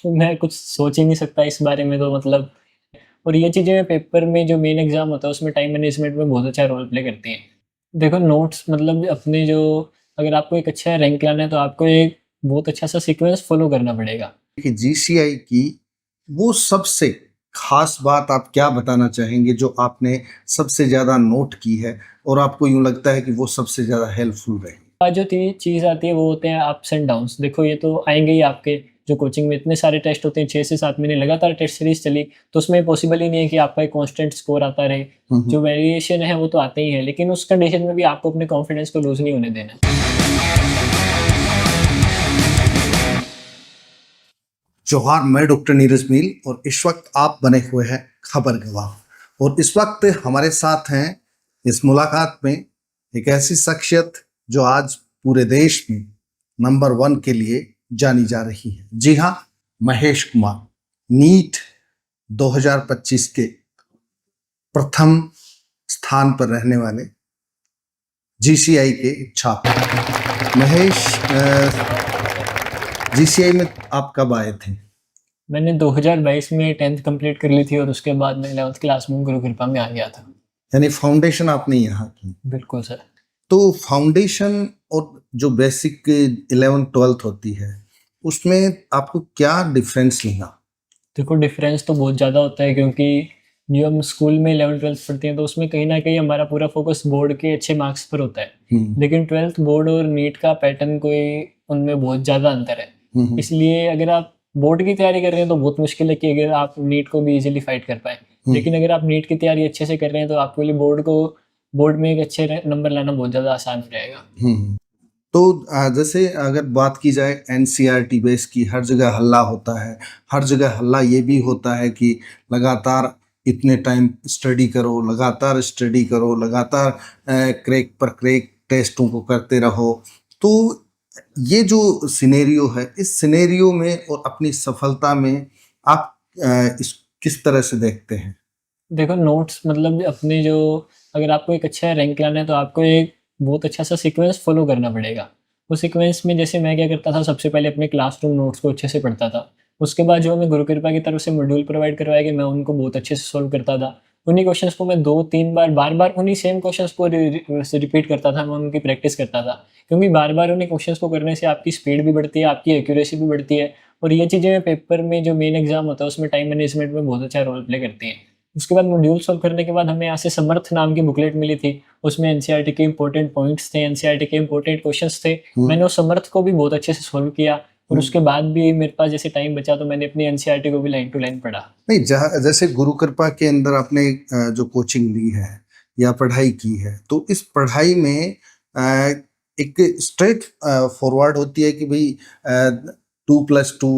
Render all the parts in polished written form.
मैं कुछ सोच ही नहीं सकता इस बारे में तो मतलब। और ये चीज़ें पेपर में जो मेन एग्ज़ाम होता है उसमें टाइम मैनेजमेंट में बहुत अच्छा रोल प्ले करती हैं। देखो नोट्स मतलब अपने जो, अगर आपको एक अच्छा रैंक लाना है तो आपको एक बहुत अच्छा सा सीक्वेंस फॉलो करना पड़ेगा। कि जीसीआई की वो सबसे खास बात आप क्या बताना चाहेंगे जो आपने सबसे ज़्यादा नोट की है और आपको यूँ लगता है कि वो सबसे ज़्यादा हेल्पफुल रही? जो चीज़ आती है वो होते हैं अप्स एंड डाउन्स। देखो ये तो आएंगे ही आपके, जो कोचिंग में इतने सारे टेस्ट होते हैं, 6 से 7 महीने लगातार टेस्ट सीरीज चली, तो उसमें पॉसिबल ही नहीं है कि आपका एक कांस्टेंट स्कोर आता रहे। जो वेरिएशन है वो तो आते ही है, लेकिन उस कंडीशन में भी आपको अपने कॉन्फिडेंस को लूज नहीं होने देना है। जोहार, मैं डॉक्टर नीरज मील और इस वक्त आप बने हुए हैं खबर गवाह। और इस वक्त हमारे साथ हैं इस मुलाकात में एक ऐसी शख्सियत जो आज पूरे देश में नंबर 1 के लिए जानी जा रही है। जी हाँ, महेश कुमार, नीट 2025 के प्रथम स्थान पर रहने वाले जीसीआई के छात्र। महेश, जीसीआई में आप कब आए थे? मैंने 2022 में 10th कंप्लीट कर ली थी और उसके बाद मैं 11th क्लास में गुरु कृपा में आ गया था। यानी फाउंडेशन आपने यहाँ की? बिल्कुल सर। तो फाउंडेशन और जो बेसिक 11th-12th होती है उसमें आपको क्या डिफरेंस लगा? देखो डिफरेंस तो बहुत ज़्यादा होता है, क्योंकि जो हम स्कूल में 11th-12th पढ़ते हैं तो उसमें कहीं ना कहीं हमारा पूरा फोकस बोर्ड के अच्छे मार्क्स पर होता है। लेकिन 12th बोर्ड और नीट का पैटर्न कोई, उनमें बहुत ज़्यादा अंतर है। इसलिए अगर आप बोर्ड की तैयारी कर रहे हैं तो बहुत मुश्किल है कि अगर आप नीट को भी इजीली फाइट कर पाए। लेकिन अगर आप नीट की तैयारी अच्छे से कर रहे हैं तो आपके लिए बोर्ड में एक अच्छे नंबर लाना बहुत ज़्यादा आसान हो जाएगा। तो जैसे अगर बात की जाए एनसीईआरटी बेस की, हर जगह हल्ला होता है। हर जगह हल्ला ये भी होता है कि लगातार इतने टाइम स्टडी करो, लगातार स्टडी करो, लगातार क्रैक पर क्रैक टेस्टों को करते रहो। तो ये जो सिनेरियो है, इस सिनेरियो में और अपनी सफलता में आप इस किस तरह से देखते हैं? देखो नोट्स मतलब अपने जो, अगर आपको एक अच्छा रैंक लाना है तो आपको एक बहुत अच्छा सा सीक्वेंस फॉलो करना पड़ेगा। उस सीक्वेंस में जैसे मैं क्या करता था, सबसे पहले अपने क्लासरूम नोट्स को अच्छे से पढ़ता था। उसके बाद जो हमें गुरु कृपा की तरफ से मॉड्यूल प्रोवाइड करवाया गया, मैं उनको बहुत अच्छे से सॉल्व करता था। उन्हीं क्वेश्चंस को मैं 2-3 बार उन्हीं सेम क्वेश्चंस को रिपीट करता था, मैं उनकी प्रैक्टिस करता था। क्योंकि बार बार उन्हीं क्वेश्चंस को करने से आपकी स्पीड भी बढ़ती है, आपकी एक्यूरेसी भी बढ़ती है। और ये चीज़ें पेपर में जो मेन एग्जाम होता है उसमें टाइम मैनेजमेंट में बहुत अच्छा रोल प्ले करती हैं। उसके बाद मॉड्यूल सॉल्व करने के बाद हमें यहाँ से समर्थ नाम की बुकलेट मिली थी। उसमें एनसीईआरटी के इंपॉर्टेंट पॉइंट्स थे, एनसीईआरटी के इंपॉर्टेंट क्वेश्चंस थे। मैंने उस समर्थ को भी बहुत अच्छे से सॉल्व किया। और उसके बाद भी मेरे पास जैसे टाइम बचा तो मैंने अपनी एनसीईआरटी को भी लाइन टू लाइन पढ़ा। नहीं, जैसे गुरु कृपा के अंदर आपने जो कोचिंग ली है या पढ़ाई की है, तो इस पढ़ाई में एक स्ट्रेट फॉरवर्ड होती है कि भाई 2+2,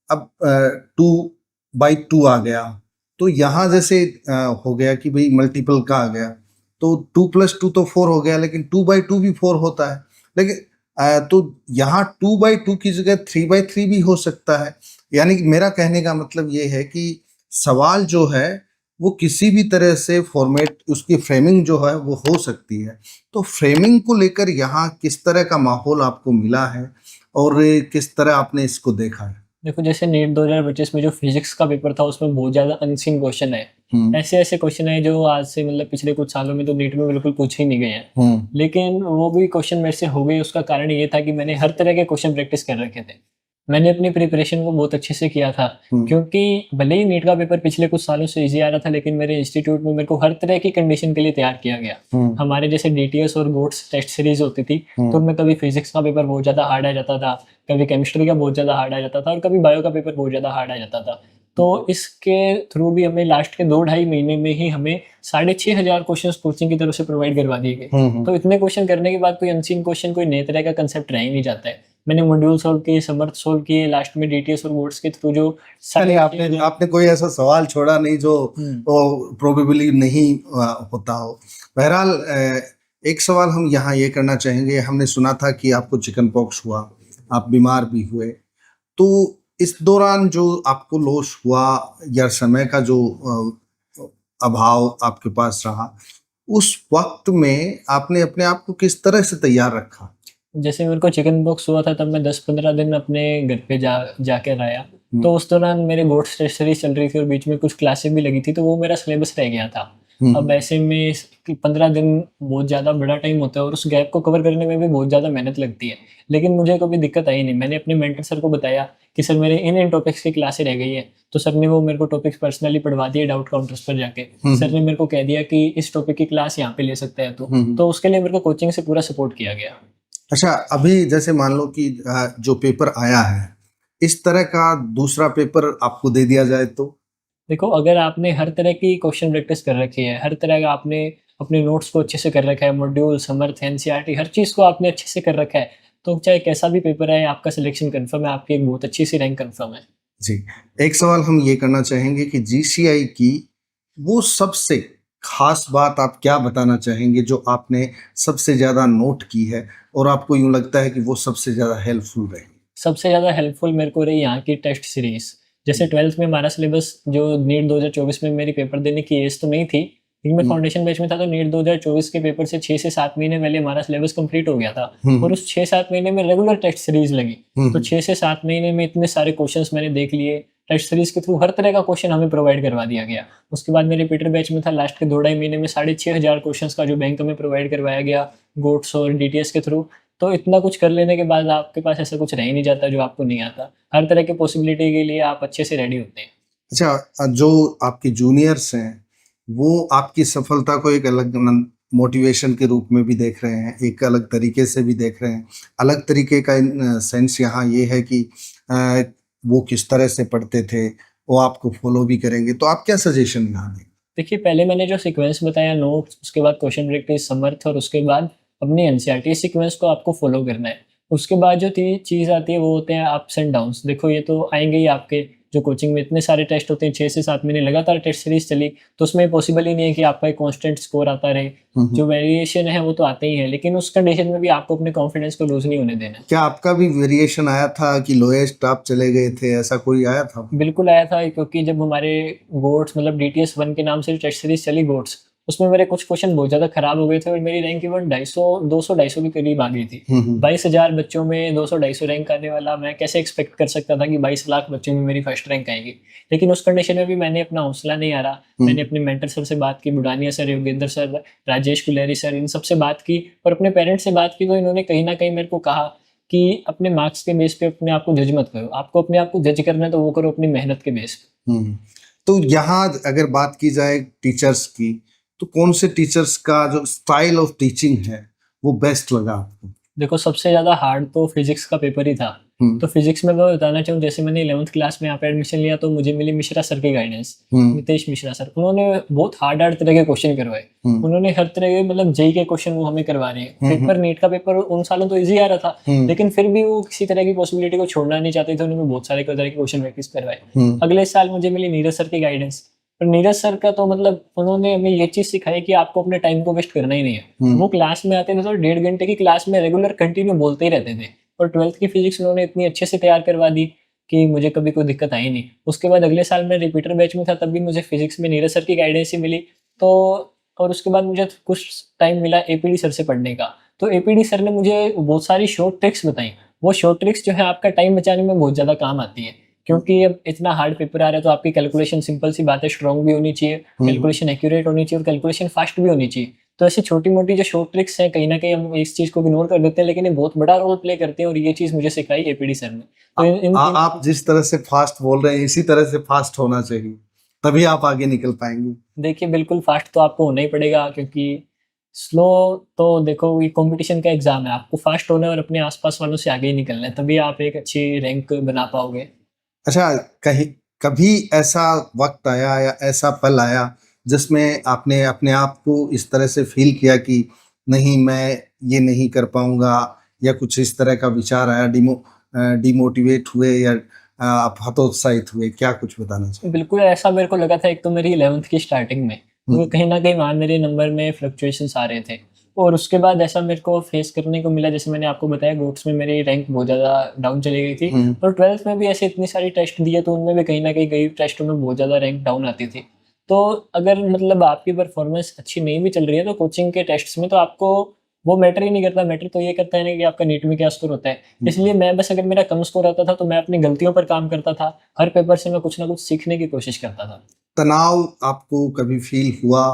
अब 2/2 आ गया। तो यहाँ जैसे हो गया कि भाई मल्टीपल का आ गया, तो 2+2 तो 4 हो गया, लेकिन 2/2 भी 4 होता है। लेकिन तो यहाँ 2/2 की जगह 3/3 भी हो सकता है। यानी कि मेरा कहने का मतलब ये है कि सवाल जो है वो किसी भी तरह से फॉर्मेट, उसकी फ्रेमिंग जो है वो हो सकती है। तो फ्रेमिंग को लेकर यहाँ किस तरह का माहौल आपको मिला है और किस तरह आपने इसको देखा है? देखो जैसे नीट 2025 में जो फिजिक्स का पेपर था उसमें बहुत ज्यादा अनसीन क्वेश्चन है। ऐसे ऐसे क्वेश्चन है जो आज से मतलब पिछले कुछ सालों में तो नीट में बिल्कुल पूछे ही नहीं गए हैं। लेकिन वो भी क्वेश्चन मेरे से हो गए, उसका कारण ये था कि मैंने हर तरह के क्वेश्चन प्रैक्टिस कर रखे थे। मैंने अपनी प्रिपरेशन को बहुत अच्छे से किया था। क्योंकि भले ही नीट का पेपर पिछले कुछ सालों से इजी आ रहा था, लेकिन मेरे इंस्टीट्यूट में मेरे को हर तरह की कंडीशन के लिए तैयार किया गया। हमारे जैसे डीटीएस और बोर्ड्स टेस्ट सीरीज होती थी, तो उनमें कभी फिजिक्स का पेपर बहुत ज़्यादा हार्ड आ जाता था, कभी केमिस्ट्री का बहुत ज़्यादा हार्ड आ जाता था और कभी बायो का पेपर बहुत ज़्यादा हार्ड आ जाता था। तो इसके थ्रू भी हमें लास्ट के 2-2.5 महीने में ही हमें 6,500 क्वेश्चन कोचिंग की तरफ से प्रोवाइड करवा दिए गए। तो इतने क्वेश्चन करने के बाद कोई अनसीन क्वेश्चन, कोई नए तरह का कंसेप्ट रह ही नहीं जाता है। मैंने मॉड्यूल सॉल्व किए, समर्थ सॉल्व किए, लास्ट में डीटीएस और बोर्ड्स के थ्रू जो सारे आपने कोई ऐसा सवाल छोड़ा नहीं जो प्रोबेबली नहीं होता हो। बहरहाल एक सवाल हम यहाँ ये करना चाहेंगे, हमने सुना था कि आपको चिकन पॉक्स हुआ, आप बीमार भी हुए। तो इस दौरान जो आपको लॉस हुआ या समय का जो अभाव आपके पास रहा, उस वक्त में आपने अपने आप को किस तरह से तैयार रखा? जैसे मेरे को चिकन पॉक्स हुआ था तब मैं 10-15 दिन अपने घर पे जाकर आया। तो उस दौरान मेरे गोट्स टेस्ट सीरीज चल रही थी और बीच में कुछ क्लासेस भी लगी थी, तो वो मेरा सिलेबस रह गया था। अब ऐसे में 15 दिन बहुत ज़्यादा बड़ा टाइम होता है और उस गैप को कवर करने में भी बहुत ज़्यादा मेहनत लगती है। लेकिन मुझे कभी दिक्कत आई नहीं। मैंने अपने मेंटर सर को बताया कि सर मेरे इन टॉपिक्स की क्लासें रह गई है, तो सर ने वो मेरे को टॉपिक्स पर्सनली पढ़वा दिए डाउट काउंटर्स पर जाके। सर ने मेरे को कह दिया कि इस टॉपिक की क्लास यहाँ पे ले सकता है तो उसके लिए मेरे को कोचिंग से पूरा सपोर्ट किया गया। अच्छा, अभी जैसे मान लो कि जो पेपर आया है, इस तरह का दूसरा पेपर आपको दे दिया जाए तो? देखो, अगर आपने हर तरह की क्वेश्चन प्रैक्टिस कर रखी है, हर तरह का आपने अपने नोट्स को अच्छे से कर रखा है, मॉड्यूल, समर्थ, एनसीईआरटी हर चीज़ को आपने अच्छे से कर रखा है, तो चाहे कैसा भी पेपर आए आपका सिलेक्शन कंफर्म है, आपकी एक बहुत अच्छी सी रैंक कंफर्म है। जी, एक सवाल हम ये करना चाहेंगे कि जीसीआई की वो सबसे खास बात आप क्या बताना चाहेंगे जो आपने सबसे ज़्यादा नोट की है और आपको यूँ लगता है कि वो सबसे ज़्यादा हेल्पफुल रही? सबसे ज़्यादा हेल्पफुल मेरे को रही यहाँ की टेस्ट सीरीज़। जैसे 12th में हमारा सिलेबस जो नीट 2024 में मेरी पेपर देने की एज तो नहीं थी, लेकिन मैं फाउंडेशन बैच में था, तो नीट 2024 के पेपर से 6 से 7 महीने पहले हमारा सिलेबस कंप्लीट हो गया था और उस 6-7 महीने में रेगुलर टेस्ट सीरीज़ लगी। तो 6 से 7 महीने में इतने सारे क्वेश्चंस मैंने देख लिए। टेस्ट सीरीज़ के थ्रू हर तरह का क्वेश्चन हमें प्रोवाइड करवा दिया गया। उसके बाद मैं रिपीटर बैच में था, लास्ट के 2 ढाई महीने में 6500 क्वेश्चंस का जो बैंक हमें प्रोवाइड करवाया गया गोट्स और डीटीएस के थ्रू। तो इतना कुछ कर लेने के बाद आपके पास ऐसा कुछ रह ही नहीं जाता जो आपको नहीं आता। हर तरह की पॉसिबिलिटी के लिए आप अच्छे से रेडी होते हैं। अच्छा, जो आपके जूनियर्स हैं वो आपकी सफलता को एक अलग मोटिवेशन के रूप में भी देख रहे हैं, एक अलग तरीके से भी देख रहे हैं। अलग तरीके का सेंस यहाँ ये है कि अ, वो किस तरह से पढ़ते थे वो आपको फॉलो भी करेंगे, तो आप क्या सजेशन यहाँ देंगे? देखिए, पहले मैंने जो सीक्वेंस बताया, नोट्स, उसके बाद क्वेश्चन प्रैक्टिस, समर्थ और उसके बाद अपनी एनसीईआरटी, इस सीक्वेंस को आपको फॉलो करना है। उसके बाद जो चीज़ आती है वो होते हैं अप्स एंड डाउन्स। देखो, ये तो आएंगे ही आपके, जो कोचिंग में इतने सारे टेस्ट होते हैं, 6 से 7 महीने लगातार टेस्ट सीरीज चली, तो उसमें पॉसिबल ही नहीं है कि आपका एक कांस्टेंट स्कोर आता रहे। जो वेरिएशन है वो तो आते ही है, लेकिन उस कंडीशन में भी आपको अपने कॉन्फिडेंस को लूज नहीं होने देना है। क्या आपका भी वेरिएशन आया था कि लोएस्ट आप चले गए थे, ऐसा कोई आया था? बिल्कुल आया था, क्योंकि जब हमारे गोट्स मतलब डीटीएस 1 के नाम से टेस्ट सीरीज चली गोट्स, उसमें मेरे कुछ क्वेश्चन बहुत ज़्यादा खराब हो गए थे और मेरी रैंक इवन 200-250 के करीब आ गई थी। 22,000 बच्चों में 200-250 रैंक आने वाला, मैं कैसे एक्सपेक्ट कर सकता था कि 22 लाख बच्चों में मेरी फर्स्ट रैंक आएगी। लेकिन उस कंडीशन में भी मैंने अपना हौसला नहीं हारा। मैंने अपने मेंटर सर से बात की, Budhania sir, Yogendra sir, Rajesh Kuleri sir, इन सबसे बात की और अपने पेरेंट्स से बात की। तो इन्होंने कहीं ना कहीं मेरे को कहा कि अपने मार्क्स के बेस पे अपने आप को जज मत करो, आपको अपने आप को जज करना है तो वो करो अपनी मेहनत के बेस पे। तो यहाँ अगर बात की जाए टीचर्स की, तो कौन से टीचर्स का जो स्टाइल ऑफ टीचिंग है वो बेस्ट लगा आपको? देखो, सबसे ज़्यादा हार्ड तो फिजिक्स का पेपर ही था। तो फिजिक्स में मैं बताना चाहूँ, जैसे मैंने 11th क्लास में यहाँ पे एडमिशन लिया तो मुझे मिली मिश्रा सर की गाइडेंस, नितेश मिश्रा सर। उन्होंने बहुत हार्ड तरह के क्वेश्चन करवाए। उन्होंने हर तरह के मतलब जेई के क्वेश्चन वो हमें करवा रहे हैं। पेपर नीट का पेपर उन सालों तो ईजी आ रहा था, लेकिन फिर भी वो किसी तरह की पॉसिबिलिटी को छोड़ना नहीं चाहते थे। उन्होंने बहुत सारे तरह के क्वेश्चन प्रैक्टिस करवाए। अगले साल मुझे मिली नीरज सर की गाइडेंस। और नीरज सर का तो मतलब उन्होंने हमें ये चीज सिखाई कि आपको अपने टाइम को वेस्ट करना ही नहीं है। वो क्लास में आते थे तो 1.5 घंटे की क्लास में रेगुलर कंटिन्यू बोलते ही रहते थे और 12th की फिजिक्स उन्होंने इतनी अच्छे से तैयार करवा दी कि मुझे कभी कोई दिक्कत आई नहीं। उसके बाद अगले साल मैं रिपीटर बैच में था, तब भी मुझे फिजिक्स में नीरज सर की गाइडेंस ही मिली। तो और उसके बाद मुझे कुछ टाइम मिला एपीडी सर से पढ़ने का। तो एपीडी सर ने मुझे बहुत सारी शॉर्ट ट्रिक्स बताई। वो शॉर्ट ट्रिक्स जो है आपका टाइम बचाने में बहुत ज़्यादा काम आती है, क्योंकि अब इतना हार्ड पेपर आ रहा है तो आपकी कैलकुलेशन, सिंपल सी बात है, स्ट्रॉन्ग भी होनी चाहिए, कैलकुलेशन एक्यूरेट होनी चाहिए और कैलकुलेशन फास्ट भी होनी चाहिए। तो ऐसी छोटी मोटी जो शॉर्ट ट्रिक्स हैं, कहीं ना कहीं हम इस चीज़ को इग्नोर कर देते हैं, लेकिन ये बहुत बड़ा रोल प्ले करते हैं और ये चीज़ मुझे सिखाई एपीडी सर ने। तो आप जिस तरह से फास्ट बोल रहे हैं इसी तरह से फास्ट होना चाहिए, तभी आप आगे निकल पाएंगे। देखिए, बिल्कुल फास्ट तो आपको होना ही पड़ेगा, क्योंकि स्लो तो देखो ये कंपटीशन का एग्जाम है, आपको फास्ट होना है और अपने आसपास वालों से आगे ही निकलना है, तभी आप एक अच्छी रैंक बना पाओगे। अच्छा, कहीं कभी ऐसा वक्त आया या ऐसा पल आया जिसमें आपने अपने आप को इस तरह से फील किया कि नहीं, मैं ये नहीं कर पाऊंगा, या कुछ इस तरह का विचार आया, डिमोटिवेट हुए या आप हतोत्साहित हुए, क्या कुछ बताना चाहिए? बिल्कुल ऐसा मेरे को लगा था। एक तो मेरी 11th की स्टार्टिंग में तो कहीं ना कहीं वहाँ मेरे नंबर में फ्लक्चुएशंस आ रहे थे, और उसके बाद ऐसा मेरे को फेस करने को मिला, जैसे मैंने आपको बताया गोट्स में मेरी रैंक बहुत ज़्यादा डाउन चली गई थी। और 12th में भी ऐसे इतनी सारी टेस्ट दिए तो उनमें भी कहीं ना कहीं कई टेस्टों में बहुत ज़्यादा रैंक डाउन आती थी। तो अगर मतलब आपकी परफॉर्मेंस अच्छी नहीं भी चल रही है तो कोचिंग के टेस्ट्स में तो आपको वो मैटर ही नहीं करता। मैटर तो ये करता है ना कि आपका नीट में क्या स्कोर होता है। इसलिए मैं बस, अगर मेरा कम स्कोर आता था तो मैं अपनी गलतियों पर काम करता था, हर पेपर से मैं कुछ ना कुछ सीखने की कोशिश करता था। तनाव आपको कभी फील हुआ?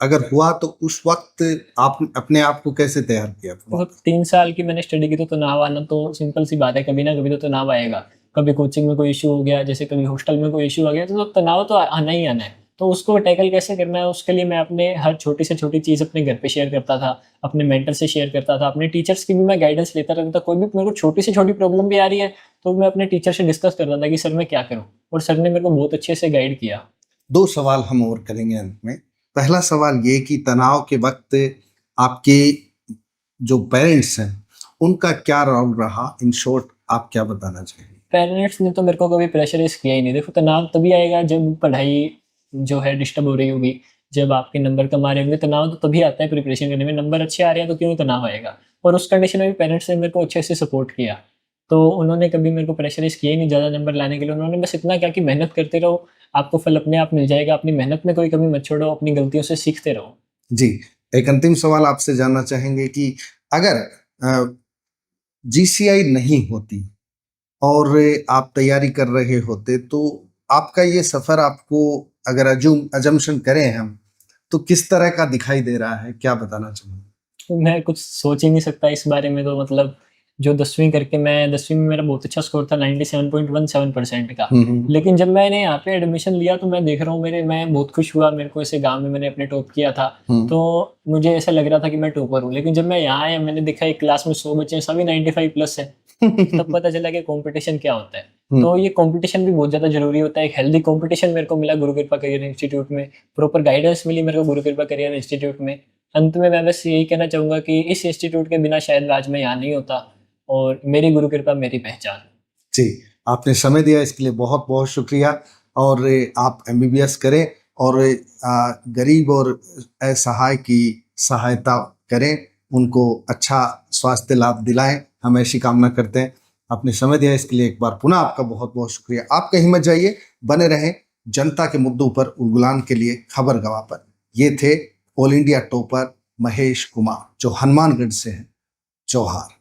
अगर हुआ तो उस वक्त आप अपने आप को कैसे तैयार किया था? तो 3 साल की मैंने स्टडी की, तो तनाव आना तो सिंपल सी बात है, कभी ना कभी तो तनाव आएगा। कभी कोचिंग में कोई इशू हो गया, जैसे कभी हॉस्टल में कोई इशू आ गया, तो तनाव तो आना ही आना है। तो उसको टैकल कैसे करना है, उसके लिए मैं अपने हर छोटी से छोटी चीज़ अपने घर पे शेयर करता था, अपने मेंटर से शेयर करता था, अपने टीचर्स की भी मैं गाइडेंस लेता रहता था। कोई भी मेरे को छोटी से छोटी प्रॉब्लम भी आ रही है तो मैं अपने टीचर से डिस्कस करता था कि सर मैं क्या करूँ, और सर ने मेरे को बहुत अच्छे से गाइड किया। 2 सवाल हम और करेंगे अंत में। पहला सवाल ये कि तनाव के वक्त आपके जो पेरेंट्स हैं उनका क्या रोल रहा? इन शॉर्ट आप क्या बताना चाहेंगे? पेरेंट्स ने तो मेरे को कभी प्रेशराइज़ किया ही नहीं। देखो, तनाव तभी आएगा जब पढ़ाई जो है डिस्टर्ब हो रही होगी, जब आपके नंबर कम आ रहे होंगे। तनाव तो तभी आता है प्रिपरेशन करने में, नंबर अच्छे आ रहे हैं तो क्यों तनाव आएगा। और उस कंडीशन में भी पेरेंट्स ने मेरे को अच्छे से सपोर्ट किया। तो उन्होंने कभी मेरे को प्रेशराइज़ किया ही नहीं ज़्यादा नंबर लाने के लिए। उन्होंने बस इतना कहा कि मेहनत करते रहो, आपको फल अपने आप मिल जाएगा, अपनी मेहनत में कोई कमी मत छोड़ो, अपनी गलतियों से सीखते रहो। जी, एक अंतिम सवाल आपसे जानना चाहेंगे कि अगर जीसीआई नहीं होती और आप तैयारी कर रहे होते तो आपका ये सफर, आपको अगर अजम्पशन करें हम, तो किस तरह का दिखाई दे रहा है? क्या बताना चाहेंगे? तो मैं कुछ सोच ही नहीं सकता इस बारे में। तो मतलब जो 10वीं करके, मैं 10वीं में मेरा बहुत अच्छा स्कोर था 97.17% का। लेकिन जब मैंने यहाँ पे एडमिशन लिया तो मैं देख रहा हूँ, मैं बहुत खुश हुआ। मेरे को ऐसे गांव में मैंने अपने टॉप किया था, तो मुझे ऐसा लग रहा था कि मैं टॉपर हूँ। लेकिन जब मैं यहाँ आया, मैंने देखा एक क्लास में 100 बच्चे हैं, सभी 95 प्लस है। तब पता चला कि कंपटीशन क्या होता है। तो ये कंपटीशन भी बहुत ज़्यादा जरूरी होता है। एक हेल्दी कंपटीशन मेरे को मिला गुरु कृपा करियर इंस्टीट्यूट में, प्रॉपर गाइडेंस मिली मेरे को गुरु कृपा करियर इंस्टीट्यूट में। अंत में मैं बस यही कहना चाहूँगा कि इस इंस्टीट्यूट के बिना शायद आज मैं यहाँ नहीं होता, और मेरी गुरु कृपा मेरी पहचान। जी, आपने समय दिया इसके लिए बहुत बहुत शुक्रिया। और आप एमबीबीएस करें और गरीब और असहाय की सहायता करें, उनको अच्छा स्वास्थ्य लाभ दिलाएं, हम ऐसी कामना करते हैं। आपने समय दिया इसके लिए एक बार पुनः आपका बहुत बहुत शुक्रिया। आप कहीं मत जाइए, बने रहें जनता के मुद्दों पर उलगुलान के लिए खबर गवाह पर। ये थे all India topper Mahesh Kumar, जो हनुमानगढ़ से हैं। जोहार।